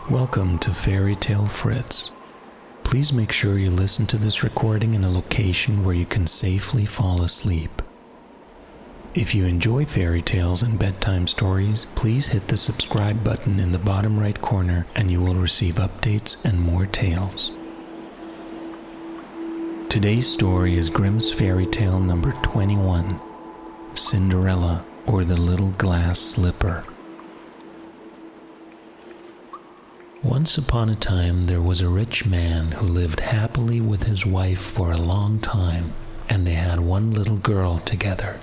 Welcome to Fairytale Fritz. Please make sure you listen to this recording in a location where you can safely fall asleep. If you enjoy fairy tales and bedtime stories, please hit the subscribe button in the bottom right corner and you will receive updates and more tales. Today's story is Grimm's Fairy Tale number 21, Cinderella, or the Little Glass Slipper. Once upon a time there was a rich man who lived happily with his wife for a long time, and they had one little girl together.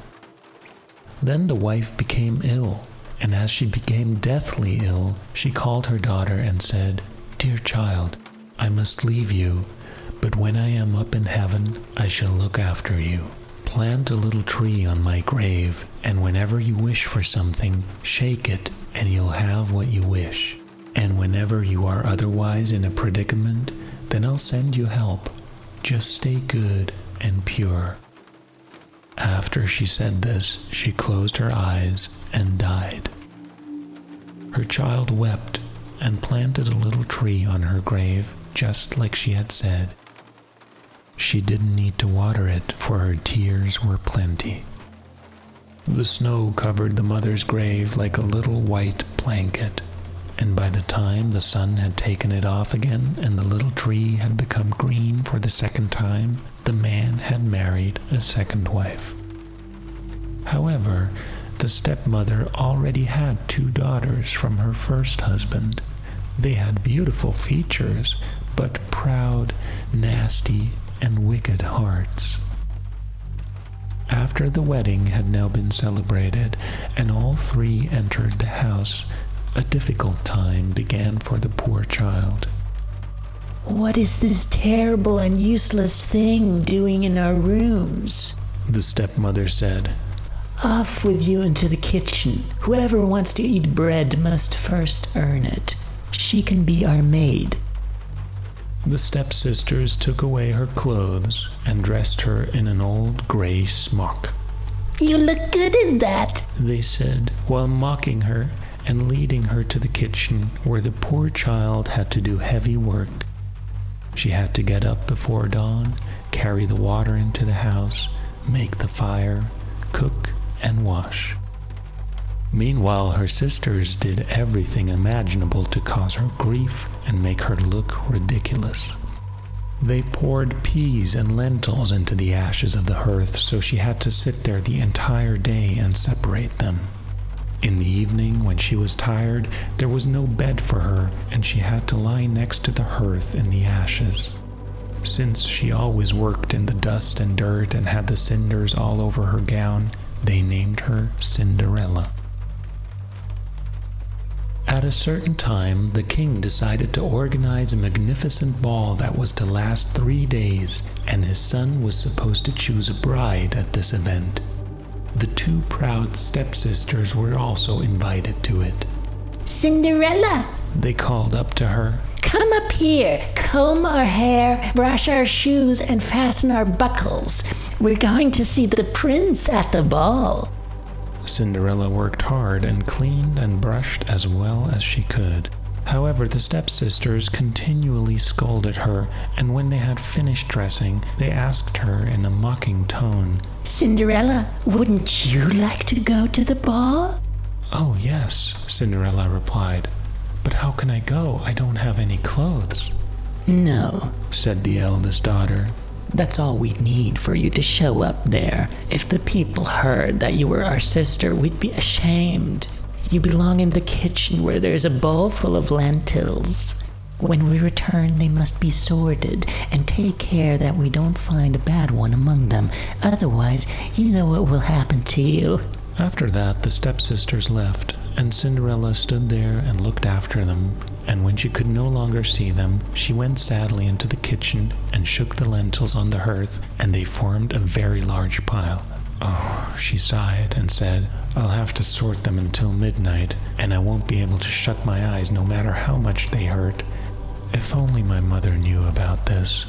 Then the wife became ill, and as she became deathly ill, she called her daughter and said, "Dear child, I must leave you, but when I am up in heaven, I shall look after you. Plant a little tree on my grave, and whenever you wish for something, shake it, and you'll have what you wish. And whenever you are otherwise in a predicament, then I'll send you help. Just stay good and pure." After she said this, she closed her eyes and died. Her child wept and planted a little tree on her grave, just like she had said. She didn't need to water it, for her tears were plenty. The snow covered the mother's grave like a little white blanket, and by the time the sun had taken it off again and the little tree had become green for the second time, the man had married a second wife. However, the stepmother already had 2 daughters from her first husband. They had beautiful features, but proud, nasty, and wicked hearts. After the wedding had now been celebrated and all 3 entered the house, a difficult time began for the poor child. "What is this terrible and useless thing doing in our rooms?" the stepmother said. "Off with you into the kitchen. Whoever wants to eat bread must first earn it. She can be our maid." The stepsisters took away her clothes and dressed her in an old gray smock. "You look good in that," they said, while mocking her and leading her to the kitchen, where the poor child had to do heavy work. She had to get up before dawn, carry the water into the house, make the fire, cook, and wash. Meanwhile, her sisters did everything imaginable to cause her grief and make her look ridiculous. They poured peas and lentils into the ashes of the hearth, so she had to sit there the entire day and separate them. In the evening, when she was tired, there was no bed for her, and she had to lie next to the hearth in the ashes. Since she always worked in the dust and dirt and had the cinders all over her gown, they named her Cinderella. At a certain time, the king decided to organize a magnificent ball that was to last 3 days, and his son was supposed to choose a bride at this event. The 2 proud stepsisters were also invited to it. "Cinderella," they called up to her. "come up here, comb our hair, brush our shoes, and fasten our buckles. We're going to see the prince at the ball." Cinderella worked hard and cleaned and brushed as well as she could. However, the stepsisters continually scolded her, and when they had finished dressing, they asked her in a mocking tone, "Cinderella, wouldn't you like to go to the ball?" "Oh yes," Cinderella replied. "But how can I go? I don't have any clothes." "No," said the eldest daughter. "that's all we need for you to show up there. If the people heard that you were our sister, we'd be ashamed. You belong in the kitchen where there's a bowl full of lentils. When we return, they must be sorted, and take care that we don't find a bad one among them. Otherwise, you know what will happen to you." After that, the stepsisters left, and Cinderella stood there and looked after them, and when she could no longer see them, she went sadly into the kitchen and shook the lentils on the hearth, and they formed a very large pile. "Oh," she sighed and said, "I'll have to sort them until midnight, and I won't be able to shut my eyes no matter how much they hurt. If only my mother knew about this."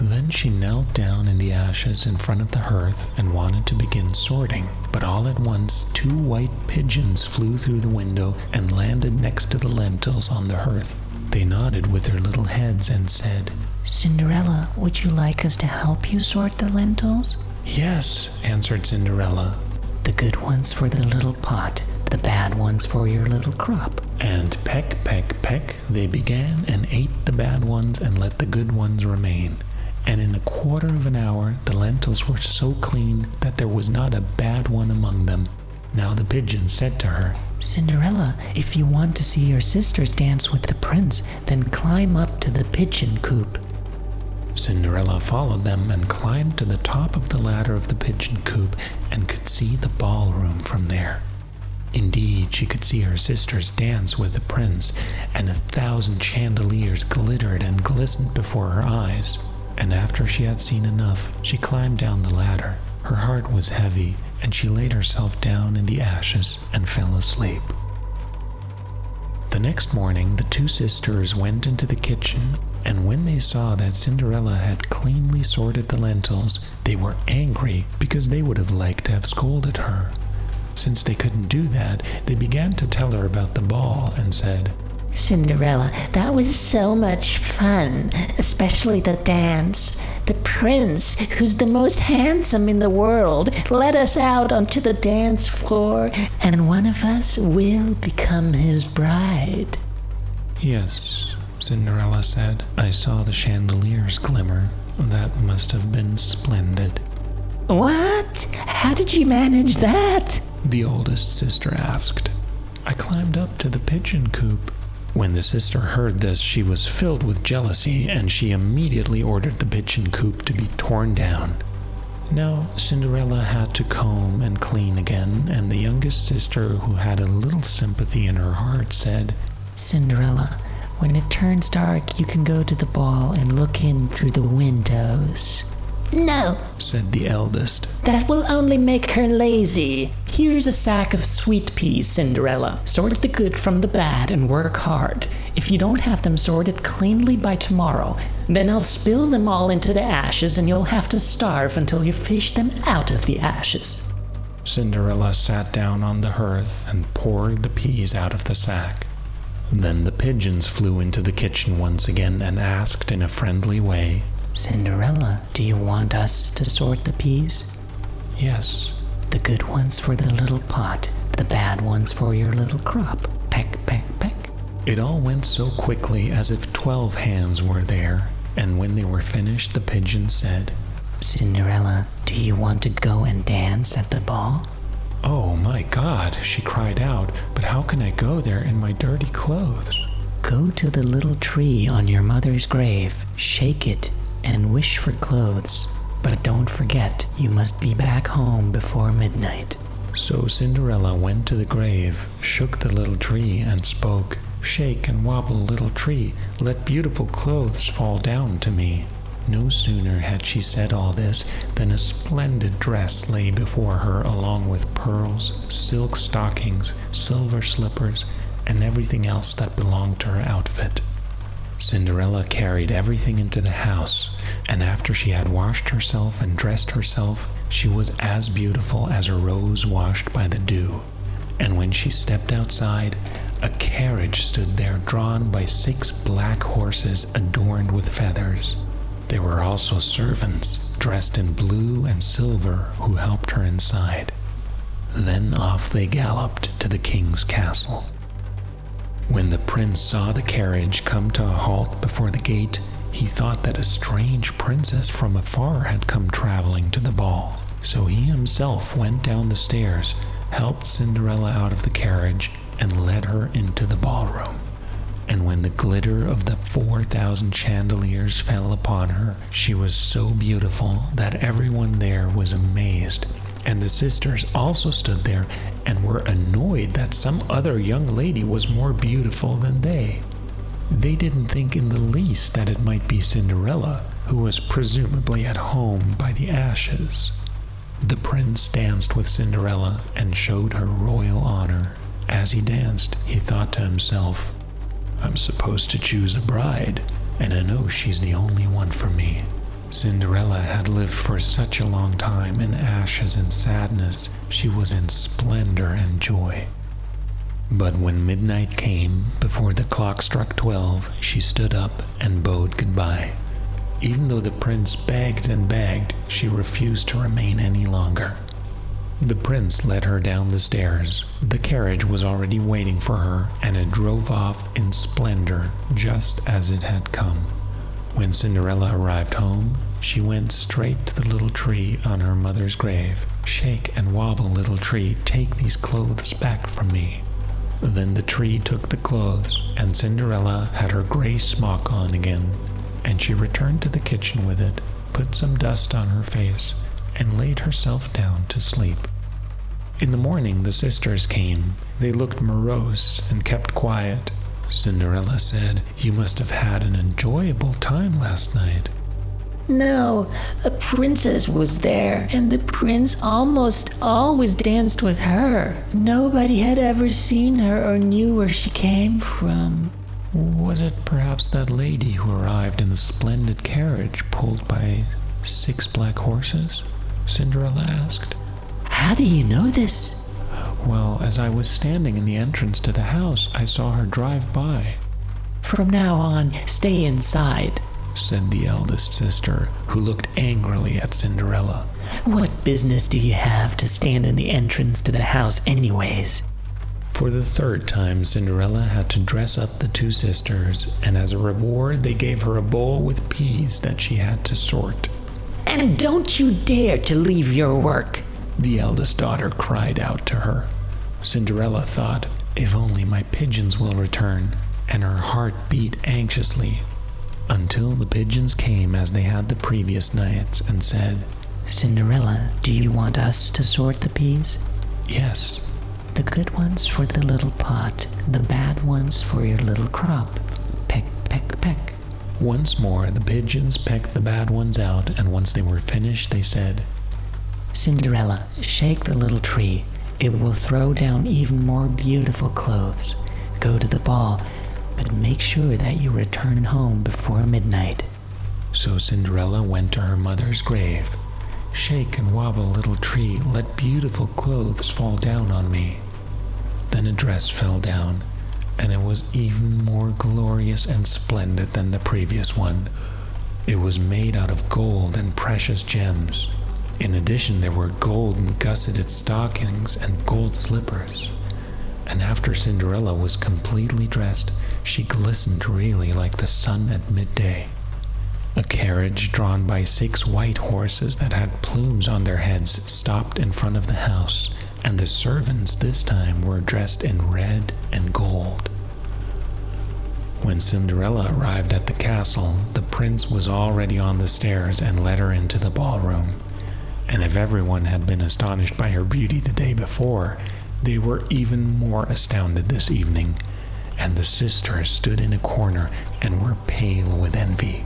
Then she knelt down in the ashes in front of the hearth and wanted to begin sorting, but all at once 2 white pigeons flew through the window and landed next to the lentils on the hearth. They nodded with their little heads and said, Cinderella, would you like us to help you sort the lentils? Yes, answered Cinderella. The good ones for the little pot, the bad ones for your little crop. And peck, peck, peck, they began and ate the bad ones and let the good ones remain. And in a quarter of an hour, the lentils were so clean that there was not a bad one among them. Now the pigeon said to her, Cinderella, if you want to see your sisters dance with the prince, then climb up to the pigeon coop. Cinderella followed them and climbed to the top of the ladder of the pigeon coop and could see the ballroom from there. Indeed, she could see her sisters dance with the prince, and 1,000 chandeliers glittered and glistened before her eyes. And after she had seen enough, she climbed down the ladder. Her heart was heavy, and she laid herself down in the ashes and fell asleep. The next morning, the two sisters went into the kitchen, and when they saw that Cinderella had cleanly sorted the lentils, they were angry because they would have liked to have scolded her. Since they couldn't do that, they began to tell her about the ball and said, Cinderella, that was so much fun, especially the dance. The prince, who's the most handsome in the world, led us out onto the dance floor, and one of us will become his bride. Yes, Cinderella said. I saw the chandeliers glimmer. That must have been splendid. What? How did you manage that? The oldest sister asked. I climbed up to the pigeon coop. When the sister heard this, she was filled with jealousy, and she immediately ordered the pigeon coop to be torn down. Now, Cinderella had to comb and clean again, and the youngest sister, who had a little sympathy in her heart, said, Cinderella, when it turns dark, you can go to the ball and look in through the windows. No, said the eldest. That will only make her lazy. Here's a sack of sweet peas, Cinderella. Sort the good from the bad and work hard. If you don't have them sorted cleanly by tomorrow, then I'll spill them all into the ashes and you'll have to starve until you fish them out of the ashes. Cinderella sat down on the hearth and poured the peas out of the sack. Then the pigeons flew into the kitchen once again and asked in a friendly way, Cinderella, do you want us to sort the peas? Yes. The good ones for the little pot, the bad ones for your little crop. Peck, peck, peck. It all went so quickly as if 12 hands were there, and when they were finished, the pigeon said, Cinderella, do you want to go and dance at the ball? Oh my God, she cried out, but how can I go there in my dirty clothes? Go to the little tree on your mother's grave, shake it, and wish for clothes. But don't forget, you must be back home before midnight. So Cinderella went to the grave, shook the little tree, and spoke, Shake and wobble, little tree, let beautiful clothes fall down to me. No sooner had she said all this than a splendid dress lay before her, along with pearls, silk stockings, silver slippers, and everything else that belonged to her outfit. Cinderella carried everything into the house, and after she had washed herself and dressed herself, she was as beautiful as a rose washed by the dew. And when she stepped outside, a carriage stood there drawn by 6 black horses adorned with feathers. There were also servants dressed in blue and silver who helped her inside. Then off they galloped to the king's castle. When the prince saw the carriage come to a halt before the gate, he thought that a strange princess from afar had come traveling to the ball. So he himself went down the stairs, helped Cinderella out of the carriage, and led her into the ballroom. And when the glitter of the 4,000 chandeliers fell upon her, she was so beautiful that everyone there was amazed. And the sisters also stood there and were annoyed that some other young lady was more beautiful than they. They didn't think in the least that it might be Cinderella, who was presumably at home by the ashes. The prince danced with Cinderella and showed her royal honor. As he danced, he thought to himself, I'm supposed to choose a bride, and I know she's the only one for me. Cinderella had lived for such a long time in ashes and sadness. She was in splendor and joy. But when midnight came, before the clock clock struck 12, she stood up and bowed goodbye. Even though the prince begged and begged, she refused to remain any longer. The prince led her down the stairs. The carriage was already waiting for her, and it drove off in splendor, just as it had come. When Cinderella arrived home, she went straight to the little tree on her mother's grave. "Shake and wobble, little tree, take these clothes back from me." Then the tree took the clothes, and Cinderella had her gray smock on again, and she returned to the kitchen with it, put some dust on her face, and laid herself down to sleep. In the morning, the sisters came. They looked morose and kept quiet. Cinderella said, "You must have had an enjoyable time last night." No, a princess was there, and the prince almost always danced with her. Nobody had ever seen her or knew where she came from. Was it perhaps that lady who arrived in the splendid carriage pulled by 6 black horses? Cinderella asked. How do you know this? Well, as I was standing in the entrance to the house, I saw her drive by. From now on, stay inside, said the eldest sister, who looked angrily at Cinderella. What business do you have to stand in the entrance to the house anyways? For the 3rd time, Cinderella had to dress up the 2 sisters, and as a reward they gave her a bowl with peas that she had to sort. And don't you dare to leave your work, the eldest daughter cried out to her. Cinderella thought, if only my pigeons will return, and her heart beat anxiously, until the pigeons came as they had the previous nights and said, Cinderella, do you want us to sort the peas? Yes. The good ones for the little pot, the bad ones for your little crop. Peck, peck, peck. Once more the pigeons pecked the bad ones out, and once they were finished they said, Cinderella, shake the little tree. It will throw down even more beautiful clothes. Go to the ball, but make sure that you return home before midnight. So Cinderella went to her mother's grave. Shake and wobble, little tree, let beautiful clothes fall down on me. Then a dress fell down, and it was even more glorious and splendid than the previous one. It was made out of gold and precious gems. In addition, there were golden gusseted stockings and gold slippers. And after Cinderella was completely dressed, she glistened really like the sun at midday. A carriage drawn by 6 white horses that had plumes on their heads stopped in front of the house, and the servants this time were dressed in red and gold. When Cinderella arrived at the castle, the prince was already on the stairs and led her into the ballroom. And if everyone had been astonished by her beauty the day before, they were even more astounded this evening, and the sisters stood in a corner and were pale with envy.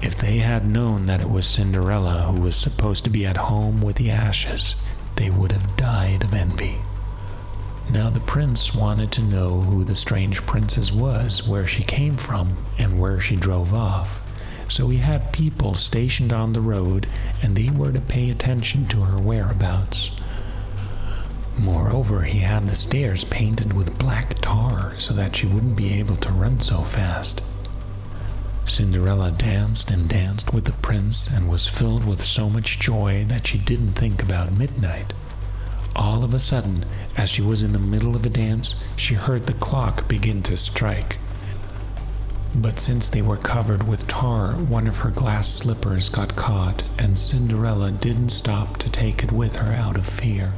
If they had known that it was Cinderella who was supposed to be at home with the ashes, they would have died of envy. Now the prince wanted to know who the strange princess was, where she came from, and where she drove off. So he had people stationed on the road, and they were to pay attention to her whereabouts. Moreover, he had the stairs painted with black tar so that she wouldn't be able to run so fast. Cinderella danced and danced with the prince and was filled with so much joy that she didn't think about midnight. All of a sudden, as she was in the middle of a dance, she heard the clock begin to strike. But since they were covered with tar, one of her glass slippers got caught, and Cinderella didn't stop to take it with her out of fear.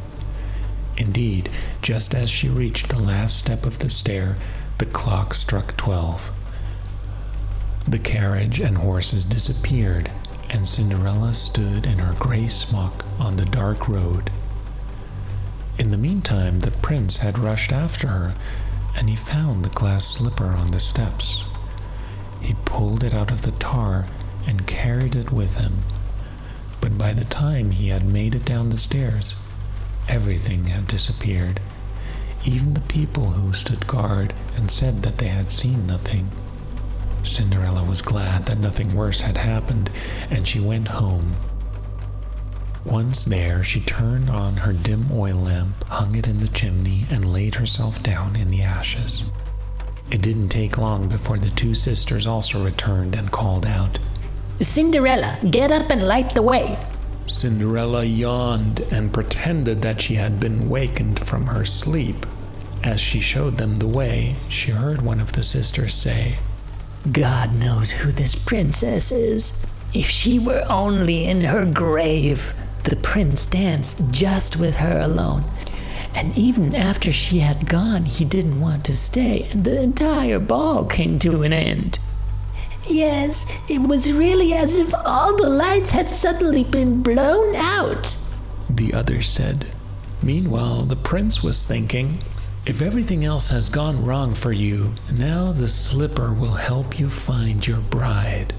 Indeed, just as she reached the last step of the stair, the clock struck 12. The carriage and horses disappeared, and Cinderella stood in her gray smock on the dark road. In the meantime, the prince had rushed after her, and he found the glass slipper on the steps. He pulled it out of the tar and carried it with him. But by the time he had made it down the stairs, everything had disappeared, even the people who stood guard and said that they had seen nothing. Cinderella was glad that nothing worse had happened, and she went home. Once there, she turned on her dim oil lamp, hung it in the chimney, and laid herself down in the ashes. It didn't take long before the two sisters also returned and called out, "Cinderella, get up and light the way." Cinderella yawned and pretended that she had been wakened from her sleep. As she showed them the way, she heard one of the sisters say, "God knows who this princess is. If she were only in her grave, the prince danced just with her alone. And even after she had gone, he didn't want to stay, and the entire ball came to an end." "Yes, it was really as if all the lights had suddenly been blown out," the others said. Meanwhile, the prince was thinking, if everything else has gone wrong for you, now the slipper will help you find your bride.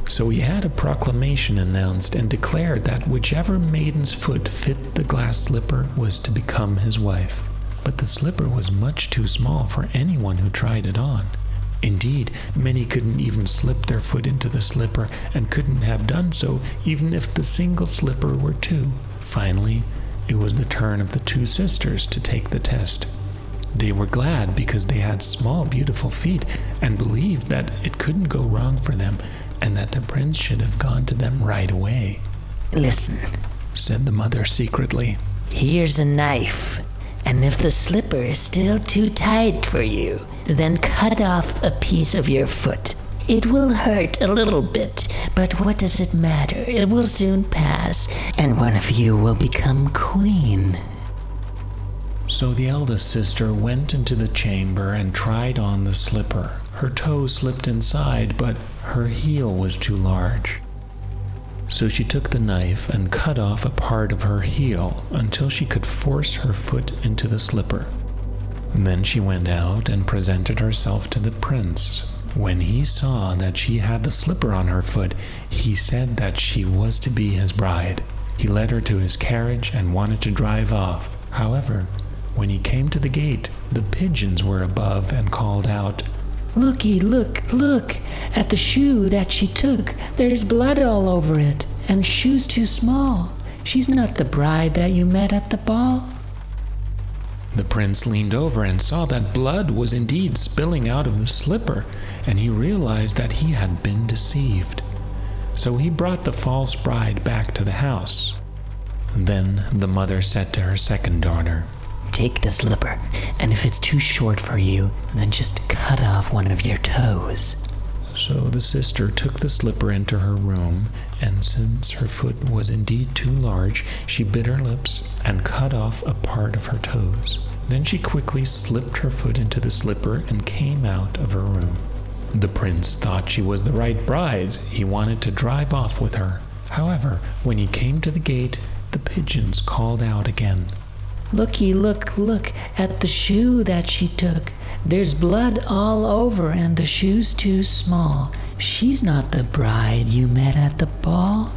So he had a proclamation announced and declared that whichever maiden's foot fit the glass slipper was to become his wife. But the slipper was much too small for anyone who tried it on. Indeed, many couldn't even slip their foot into the slipper and couldn't have done so even if the single slipper were two. Finally, it was the turn of the two sisters to take the test. They were glad because they had small, beautiful feet and believed that it couldn't go wrong for them and that the prince should have gone to them right away. "Listen," said the mother secretly. "Here's a knife, and if the slipper is still too tight for you, then cut off a piece of your foot. It will hurt a little bit, but what does it matter? It will soon pass, and one of you will become queen." So the eldest sister went into the chamber and tried on the slipper. Her toe slipped inside, but her heel was too large. So she took the knife and cut off a part of her heel until she could force her foot into the slipper. Then she went out and presented herself to the prince. When he saw that she had the slipper on her foot, he said that she was to be his bride. He led her to his carriage and wanted to drive off. However, when he came to the gate, the pigeons were above and called out, "Looky, look at the shoe that she took. There's blood all over it, and shoe's too small. She's not the bride that you met at the ball." The prince leaned over and saw that blood was indeed spilling out of the slipper, and he realized that he had been deceived. So he brought the false bride back to the house. Then the mother said to her second daughter, "Take the slipper, and if it's too short for you, then just cut off one of your toes." So the sister took the slipper into her room, and since her foot was indeed too large, she bit her lips and cut off a part of her toes. Then she quickly slipped her foot into the slipper and came out of her room. The prince thought she was the right bride. He wanted to drive off with her. However, when he came to the gate, the pigeons called out again, "Looky, look at the shoe that she took. There's blood all over, and the shoe's too small. She's not the bride you met at the ball."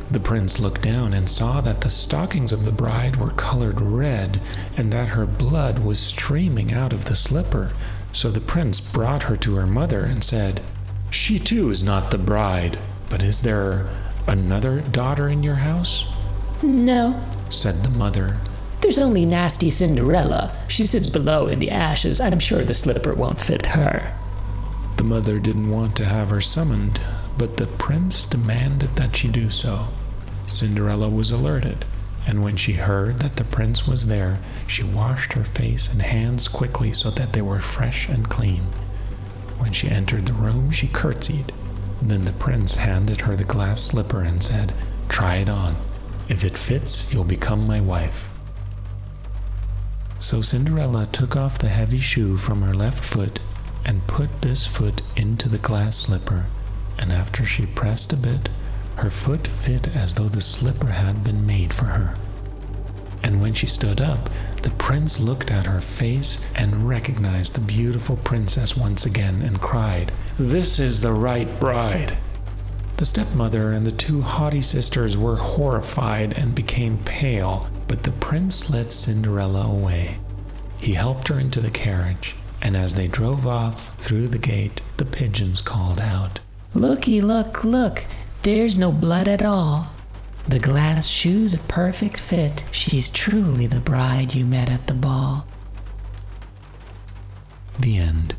The prince looked down and saw that the stockings of the bride were colored red and that her blood was streaming out of the slipper. So the prince brought her to her mother and said, "She too is not the bride, but is there another daughter in your house?" "No," said the mother. "There's only nasty Cinderella. She sits below in the ashes. I'm sure the slipper won't fit her." The mother didn't want to have her summoned, but the prince demanded that she do so. Cinderella was alerted, and when she heard that the prince was there, she washed her face and hands quickly so that they were fresh and clean. When she entered the room, she curtsied. Then the prince handed her the glass slipper and said, "Try it on. If it fits, you'll become my wife." So Cinderella took off the heavy shoe from her left foot and put this foot into the glass slipper, and after she pressed a bit, her foot fit as though the slipper had been made for her. And when she stood up, the prince looked at her face and recognized the beautiful princess once again and cried, "This is the right bride." The stepmother and the two haughty sisters were horrified and became pale, but the prince led Cinderella away. He helped her into the carriage, and as they drove off through the gate, the pigeons called out, "Looky, look, there's no blood at all. The glass shoe's a perfect fit. She's truly the bride you met at the ball." The end.